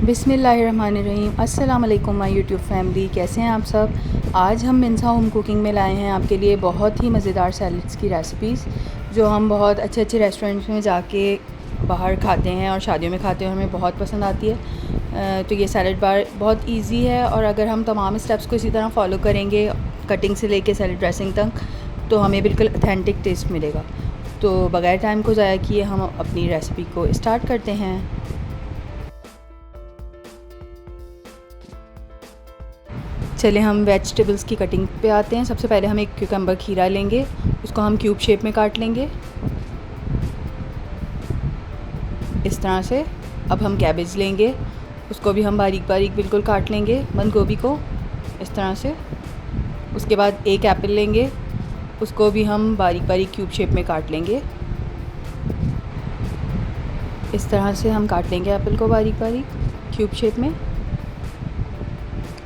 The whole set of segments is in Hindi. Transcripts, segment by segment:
बिस्मिल्लाहिर्रहमानिर्रहीम। अस्सलाम वालेकुम माय यूट्यूब फैमिली, कैसे हैं आप सब। आज हम मिन्सा होम कुकिंग में लाए हैं आपके लिए बहुत ही मज़ेदार सैलड्स की रेसिपीज़, जो हम बहुत अच्छे अच्छे रेस्टोरेंट्स में जाके बाहर खाते हैं और शादियों में खाते हैं, हमें बहुत पसंद आती है। तो ये सैलड बार बहुत इजी है, और अगर हम तमाम स्टेप्स को इसी तरह फॉलो करेंगे, कटिंग से लेके सैलड ड्रेसिंग तक, तो हमें बिल्कुल ऑथेंटिक टेस्ट मिलेगा। तो बग़ैर टाइम को ज़ाया किए हम अपनी रेसिपी को स्टार्ट करते हैं। चले हम वेजिटेबल्स की कटिंग पे आते हैं। सबसे पहले हम एक क्यूकम्बर खीरा लेंगे, उसको हम क्यूब शेप में काट लेंगे इस तरह से। अब हम कैबेज लेंगे, उसको भी हम बारीक बारीक बिल्कुल काट लेंगे, बंद गोभी को इस तरह से। उसके बाद एक एप्पल लेंगे, उसको भी हम बारीक बारीक क्यूब शेप में काट लेंगे। इस तरह से हम काट लेंगे एप्पल को बारीक बारीक क्यूब शेप में।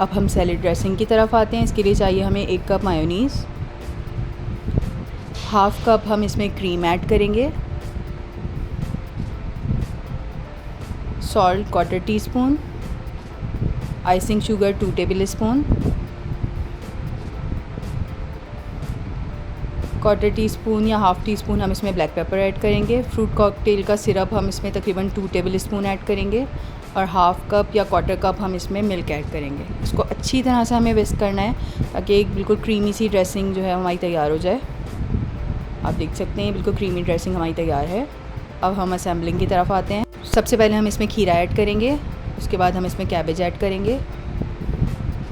अब हम सैलड ड्रेसिंग की तरफ आते हैं। इसके लिए चाहिए हमें 1 कप मायोनीज़, हाफ़ कप हम इसमें क्रीम ऐड करेंगे, salt 1/4 teaspoon, icing sugar 2 table spoon, 1/4 teaspoon या हाफ़ टी स्पून हम इसमें ब्लैक पेपर ऐड करेंगे। फ्रूट कॉकटेल का सिरप हम इसमें तकरीबन 2 टेबल स्पून ऐड करेंगे, और हाफ़ कप या 1/4 कप हम इसमें मिल्क ऐड करेंगे। इसको अच्छी तरह से हमें विस्क करना है, ताकि एक बिल्कुल क्रीमी सी ड्रेसिंग जो है हमारी तैयार हो जाए। आप देख सकते हैं बिल्कुल क्रीमी ड्रेसिंग हमारी तैयार है। अब हम असेंबलिंग की तरफ आते हैं। सबसे पहले हम इसमें खीरा ऐड करेंगे, उसके बाद हम इसमें कैबेज ऐड करेंगे,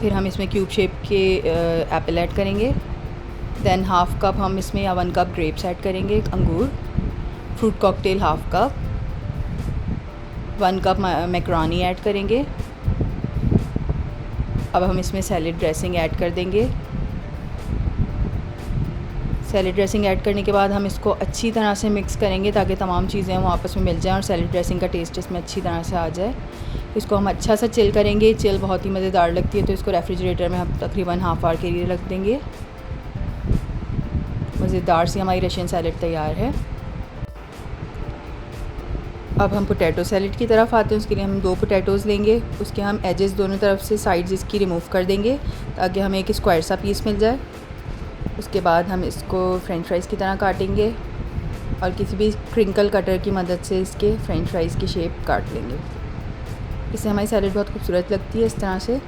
फिर हम इसमें क्यूब शेप के एप्पल ऐड करेंगे, दैन हाफ़ कप हम इसमें या 1 कप ग्रेप्स ऐड करेंगे, अंगूर, fruit cocktail half cup, 1 cup macaroni add करेंगे। अब हम इसमें सैलड ड्रेसिंग ऐड कर देंगे। सैलड ड्रेसिंग ऐड करने के बाद हम इसको अच्छी तरह से मिक्स करेंगे, ताकि तमाम चीज़ें वो आपस में मिल जाएं और सैलड ड्रेसिंग का टेस्ट इसमें अच्छी तरह से आ जाए। इसको हम अच्छा सा चिल करेंगे। चिल बहुत ही मज़ेदार लगती है, तो इसको रेफ्रिजरेटर में हम तकरीबन हाफ़ आवर के लिए रख देंगे। मज़ेदार सी हमारी रशियन सैलड तैयार है। अब हम पोटैटो सैलड की तरफ आते हैं। उसके लिए हम 2 पोटैटोज़ लेंगे, उसके हम एजेस दोनों तरफ से साइड्स इसकी रिमूव कर देंगे, ताकि हमें एक स्क्वायर सा पीस मिल जाए। उसके बाद हम इसको फ्रेंच फ्राइज़ की तरह काटेंगे, और किसी भी क्रिंकल कटर की मदद से इसके फ्रेंच फ्राइज़ की शेप काट लेंगे। इससे हमारी सैलड बहुत खूबसूरत लगती है इस तरह से।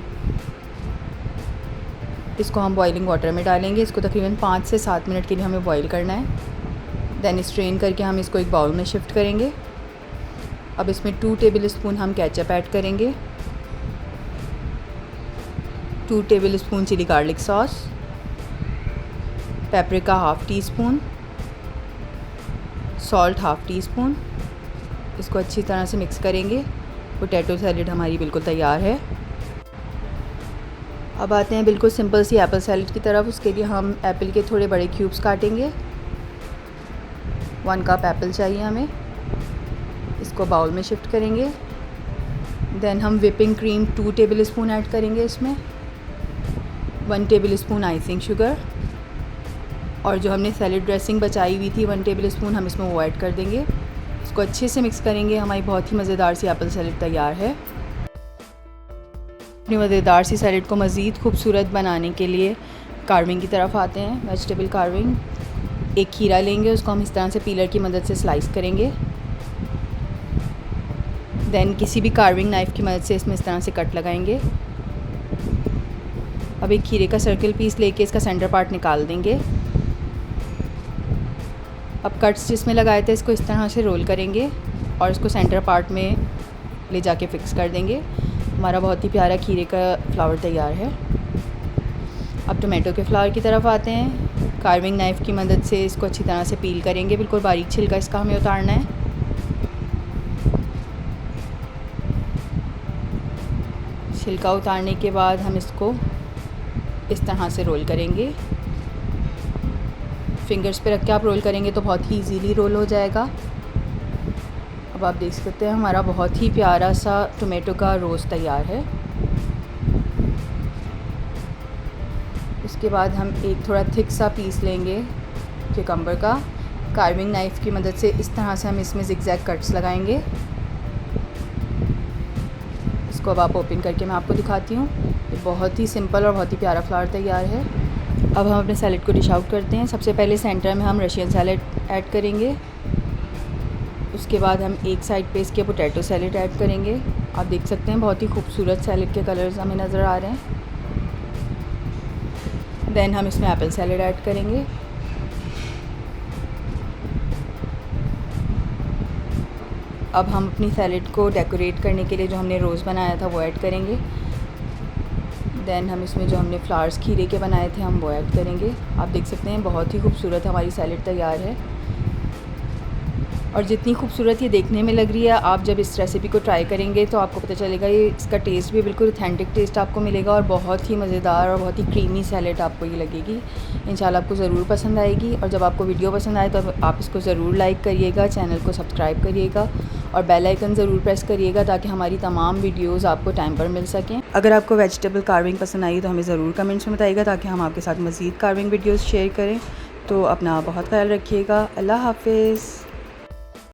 इसको हम बॉइलिंग वाटर में डालेंगे। इसको तकरीबन 5 से 7 मिनट के लिए हमें बॉईल करना है। दैन स्ट्रेन करके हम इसको एक बाउल में शिफ्ट करेंगे। अब इसमें 2 टेबल स्पून हम केचप ऐड करेंगे, 2 tablespoon chilli garlic sauce, paprika half teaspoon, salt half teaspoon. इसको अच्छी तरह से मिक्स करेंगे। पोटैटो सैलड हमारी बिल्कुल तैयार है। अब आते हैं बिल्कुल सिंपल सी एप्पल सैलड की तरफ। उसके लिए हम एप्पल के थोड़े बड़े क्यूब्स काटेंगे। 1 कप एप्पल चाहिए हमें। इसको बाउल में शिफ्ट करेंगे। देन हम whipping cream 2 tablespoon add करेंगे इसमें, 1 टेबल स्पून आइसिंग शुगर, और जो हमने सैलड ड्रेसिंग बचाई हुई थी 1 टेबल स्पून हम इसमें वो ऐड कर देंगे। इसको अच्छे से मिक्स करेंगे। हमारी बहुत ही मज़ेदार सी एप्पल सैलड तैयार है। अपनी मज़ेदार सी सैलड को मज़ीद खूबसूरत बनाने के लिए कार्विंग की तरफ आते हैं। Vegetable carving. एक खीरा लेंगे, उसको हम इस तरह से पीलर की मदद से स्लाइस करेंगे। दैन किसी भी कार्विंग नाइफ़ की मदद से इसमें इस तरह से कट लगाएंगे। अब एक खीरे का सर्कल पीस लेके इसका सेंटर पार्ट निकाल देंगे। अब कट्स जिसमें लगाए थे इसको इस तरह से रोल करेंगे, और इसको सेंटर पार्ट में ले जाके फ़िक्स कर देंगे। हमारा बहुत ही प्यारा खीरे का फ्लावर तैयार है। अब टोमेटो के फ्लावर की तरफ आते हैं। कार्विंग नाइफ़ की मदद से इसको अच्छी तरह से पील करेंगे। बिल्कुल बारीक छिलका इसका हमें उतारना है। छिलका उतारने के बाद हम इसको इस तरह से रोल करेंगे। फिंगर्स पे रख के आप रोल करेंगे तो बहुत ही इजीली रोल हो जाएगा। अब आप देख सकते हैं हमारा बहुत ही प्यारा सा टोमेटो का रोस्ट तैयार है। उसके बाद हम एक थोड़ा थिक सा पीस लेंगे क्यूकम्बर का। कार्विंग नाइफ़ की मदद से इस तरह से हम इसमें ज़िगज़ैग कट्स लगाएंगे। इसको अब आप ओपन करके मैं आपको दिखाती हूँ। ये बहुत ही सिंपल और बहुत ही प्यारा फ्लावर तैयार है। अब हम अपने सैलेड को डिश आउट करते हैं। सबसे पहले सेंटर में हम रशियन सैलेड ऐड करेंगे। उसके बाद हम एक साइड पे इसके पोटैटो सैलेड ऐड करेंगे। आप देख सकते हैं बहुत ही खूबसूरत सैलेड के कलर्स हमें नज़र आ रहे हैं। देन हम इसमें एप्पल सैलेड ऐड करेंगे। अब हम अपनी सैलेड को डेकोरेट करने के लिए जो हमने रोज़ बनाया था वो ऐड करेंगे। देन हम इसमें जो हमने फ्लावर्स खीरे के बनाए थे हम वो ऐड करेंगे। आप देख सकते हैं बहुत ही खूबसूरत हमारी सैलेड तैयार है। और जितनी खूबसूरत ये देखने में लग रही है, आप जब इस रेसिपी को ट्राई करेंगे तो आपको पता चलेगा ये इसका टेस्ट भी बिल्कुल ऑथेंटिक टेस्ट आपको मिलेगा और बहुत ही मज़ेदार और बहुत ही क्रीमी सैलेड आपको ये लगेगी। इंशाल्लाह आपको ज़रूर पसंद आएगी। और जब आपको वीडियो पसंद आए तो आप इसको ज़रूर लाइक करिएगा, चैनल को सब्सक्राइब करिएगा और बेल आइकन ज़रूर प्रेस करिएगा ताकि हमारी तमाम वीडियोज़ आपको टाइम पर मिल सकें। अगर आपको वेजिटेबल कार्विंग पसंद आई तो हमें ज़रूर कमेंट्स में बताइएगा ताकि हम आपके साथ मज़ीद कार्विंग वीडियोज़ शेयर करें। तो अपना बहुत ख्याल रखिएगा। अल्लाह हाफ़िज़।